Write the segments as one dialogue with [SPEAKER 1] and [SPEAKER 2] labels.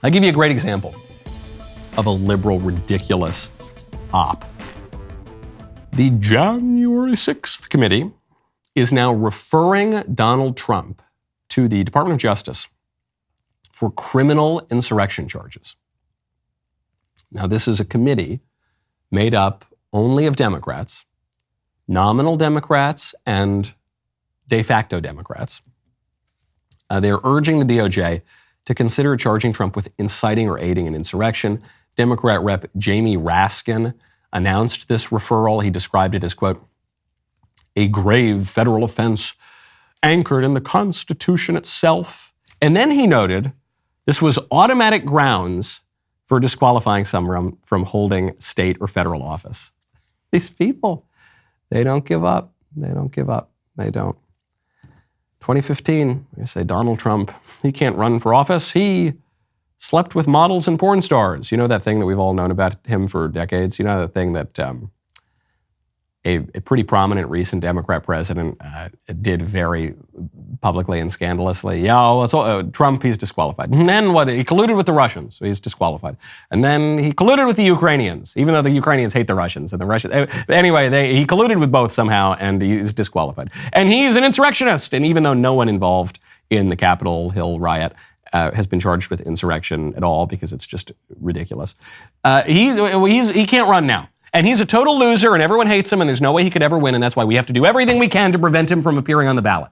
[SPEAKER 1] I'll give you a great example of a liberal ridiculous op. The January 6th committee is now referring Donald Trump to the Department of Justice for criminal insurrection charges. Now, this is a committee made up only of Democrats, nominal Democrats and de facto Democrats. They're urging the DOJ to consider charging Trump with inciting or aiding an insurrection. Democrat Rep. Jamie Raskin announced this referral. He described it as, quote, a grave federal offense anchored in the Constitution itself. And then he noted this was automatic grounds for disqualifying someone from holding state or federal office. These people, they don't give up. They don't give up. They don't. 2015, I say Donald Trump, he can't run for office. He slept with models and porn stars. You know that thing that we've all known about him for decades? You know that thing that a pretty prominent recent Democrat president did very publicly and scandalously. Trump, he's disqualified. And then what? He colluded with the Russians, so he's disqualified. And then he colluded with the Ukrainians, even though the Ukrainians hate the Russians. And the Russians, anyway, he colluded with both somehow, and he's disqualified. And he's an insurrectionist. And even though no one involved in the Capitol Hill riot has been charged with insurrection at all, because it's just ridiculous, he can't run now. And he's a total loser, and everyone hates him, and there's no way he could ever win, and that's why we have to do everything we can to prevent him from appearing on the ballot.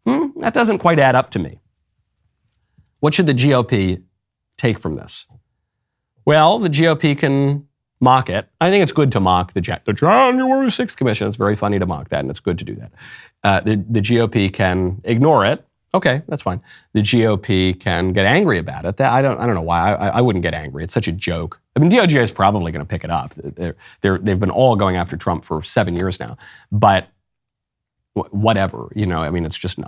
[SPEAKER 1] That doesn't quite add up to me. What should the GOP take from this? Well, the GOP can mock it. I think it's good to mock the January 6th Commission. It's very funny to mock that, and it's good to do that. The GOP can ignore it. Okay, that's fine. The GOP can get angry about it. I don't know why. I wouldn't get angry. It's such a joke. I mean, DOJ is probably going to pick it up. They've been all going after Trump for 7 years now. But whatever, it's just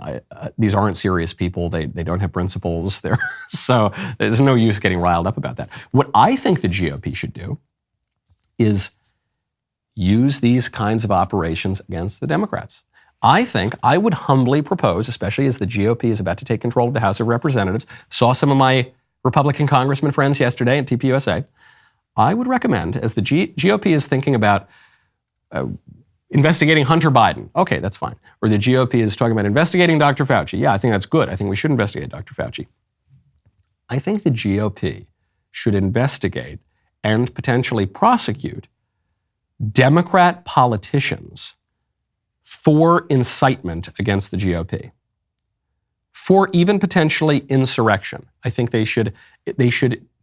[SPEAKER 1] these aren't serious people. They don't have principles. So there's no use getting riled up about that. What I think the GOP should do is use these kinds of operations against the Democrats. I think I would humbly propose, especially as the GOP is about to take control of the House of Representatives, saw some of my Republican congressman friends yesterday at TPUSA, I would recommend, as the GOP is thinking about investigating Hunter Biden, okay, that's fine. Or the GOP is talking about investigating Dr. Fauci. Yeah, I think that's good. I think we should investigate Dr. Fauci. I think the GOP should investigate and potentially prosecute Democrat politicians for incitement against the GOP, for even potentially insurrection. I think they should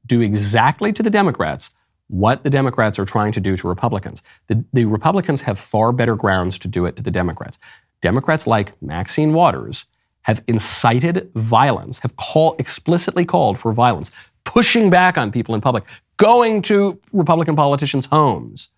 [SPEAKER 1] do exactly to the Democrats what the Democrats are trying to do to Republicans. The Republicans have far better grounds to do it to the Democrats. Democrats like Maxine Waters have incited violence, have explicitly called for violence, pushing back on people in public, going to Republican politicians' homes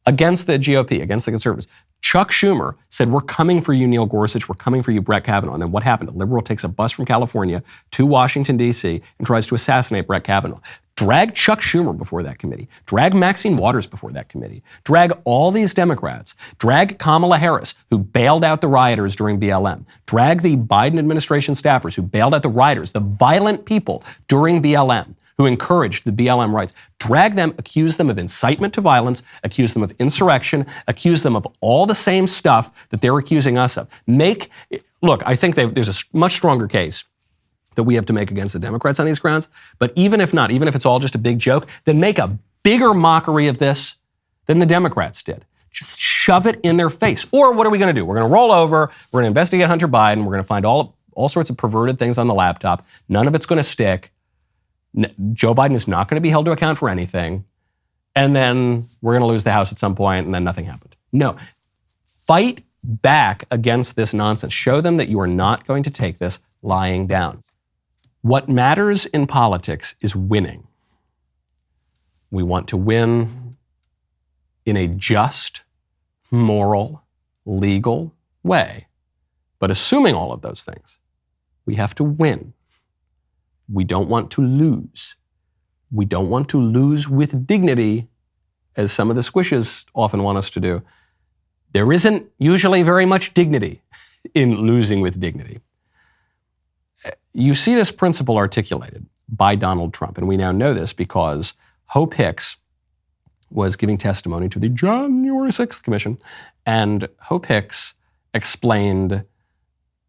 [SPEAKER 1] against the GOP, against the conservatives. Chuck Schumer said, we're coming for you, Neil Gorsuch. We're coming for you, Brett Kavanaugh. And then what happened? A liberal takes a bus from California to Washington, D.C. and tries to assassinate Brett Kavanaugh. Drag Chuck Schumer before that committee. Drag Maxine Waters before that committee. Drag all these Democrats. Drag Kamala Harris, who bailed out the rioters during BLM. Drag the Biden administration staffers who bailed out the rioters, the violent people during BLM, who encouraged the BLM riots. Drag them, accuse them of incitement to violence, accuse them of insurrection, accuse them of all the same stuff that they're accusing us of. Look, I think there's a much stronger case that we have to make against the Democrats on these grounds. But even if not, even if it's all just a big joke, then make a bigger mockery of this than the Democrats did. Just shove it in their face. Or what are we going to do? We're going to roll over. We're going to investigate Hunter Biden. We're going to find all sorts of perverted things on the laptop. None of it's going to stick. Joe Biden is not going to be held to account for anything. And then we're going to lose the House at some point, and then nothing happened. No. Fight back against this nonsense. Show them that you are not going to take this lying down. What matters in politics is winning. We want to win in a just, moral, legal way. But assuming all of those things, we have to win. We don't want to lose. We don't want to lose with dignity, as some of the squishes often want us to do. There isn't usually very much dignity in losing with dignity. You see this principle articulated by Donald Trump. And we now know this because Hope Hicks was giving testimony to the January 6th Commission, and Hope Hicks explained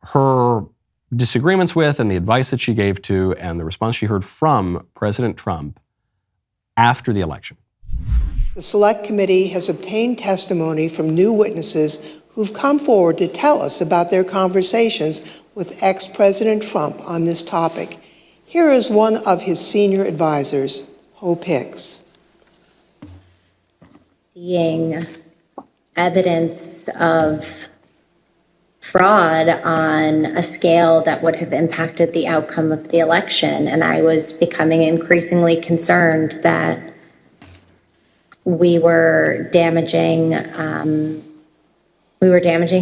[SPEAKER 1] her disagreements with and the advice that she gave to and the response she heard from President Trump after the election.
[SPEAKER 2] The Select Committee has obtained testimony from new witnesses who've come forward to tell us about their conversations with ex-President Trump on this topic. Here is one of his senior advisors, Hope Hicks.
[SPEAKER 3] Seeing evidence of fraud on a scale that would have impacted the outcome of the election, and I was becoming increasingly concerned that we were damaging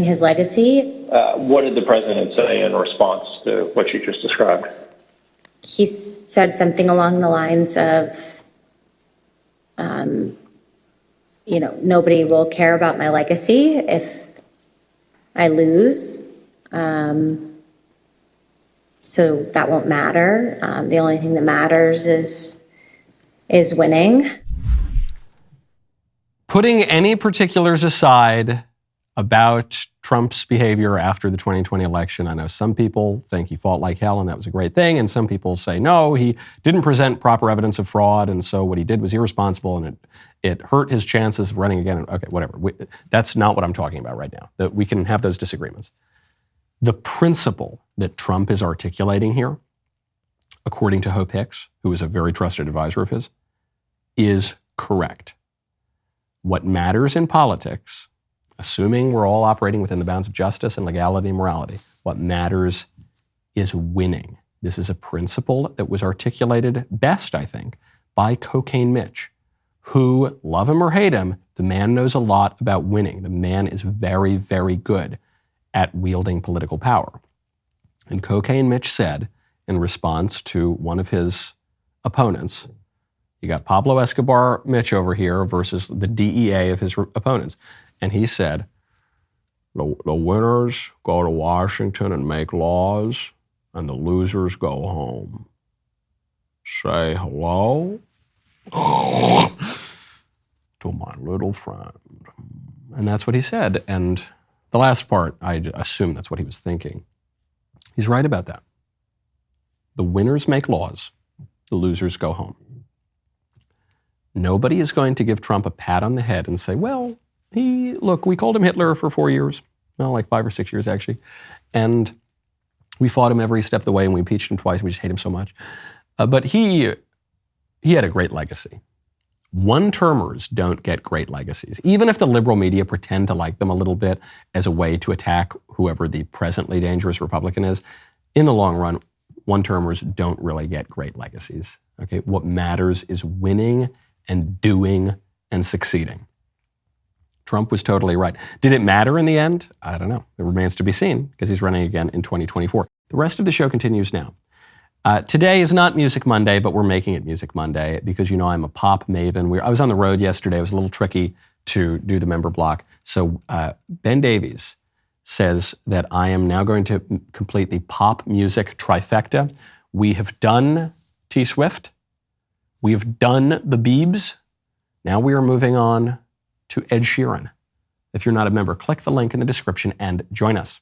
[SPEAKER 3] his legacy.
[SPEAKER 4] What did the president say in response to what you just described?
[SPEAKER 3] He said something along the lines of, nobody will care about my legacy if I lose. So that won't matter. The only thing that matters is winning.
[SPEAKER 1] Putting any particulars aside about Trump's behavior after the 2020 election, I know some people think he fought like hell and that was a great thing, and some people say, no, he didn't present proper evidence of fraud, and so what he did was irresponsible and it hurt his chances of running again. Okay, whatever. That's not what I'm talking about right now. That we can have those disagreements. The principle that Trump is articulating here, according to Hope Hicks, who is a very trusted advisor of his, is correct. What matters in politics, assuming we're all operating within the bounds of justice and legality and morality, what matters is winning. This is a principle that was articulated best, I think, by Cocaine Mitch, who, love him or hate him, the man knows a lot about winning. The man is very, very good at wielding political power. And Cocaine Mitch said, in response to one of his opponents, you got Pablo Escobar Mitch over here versus the DEA of his opponents. And he said, the winners go to Washington and make laws, and the losers go home. Say hello to my little friend. And that's what he said. And the last part, I assume that's what he was thinking. He's right about that. The winners make laws, the losers go home. Nobody is going to give Trump a pat on the head and say, well, we called him Hitler for 4 years. Well, like 5 or 6 years, actually. And we fought him every step of the way, and we impeached him twice, and we just hate him so much. But he had a great legacy. One-termers don't get great legacies. Even if the liberal media pretend to like them a little bit as a way to attack whoever the presently dangerous Republican is, in the long run, one-termers don't really get great legacies. Okay, what matters is winning and doing and succeeding. Trump was totally right. Did it matter in the end? I don't know. It remains to be seen because he's running again in 2024. The rest of the show continues now. Today is not Music Monday, but we're making it Music Monday because, I'm a pop maven. I was on the road yesterday. It was a little tricky to do the member block. So Ben Davies says that I am now going to complete the pop music trifecta. We have done T Swift. We have done the Biebs. Now we are moving on to Ed Sheeran. If you're not a member, click the link in the description and join us.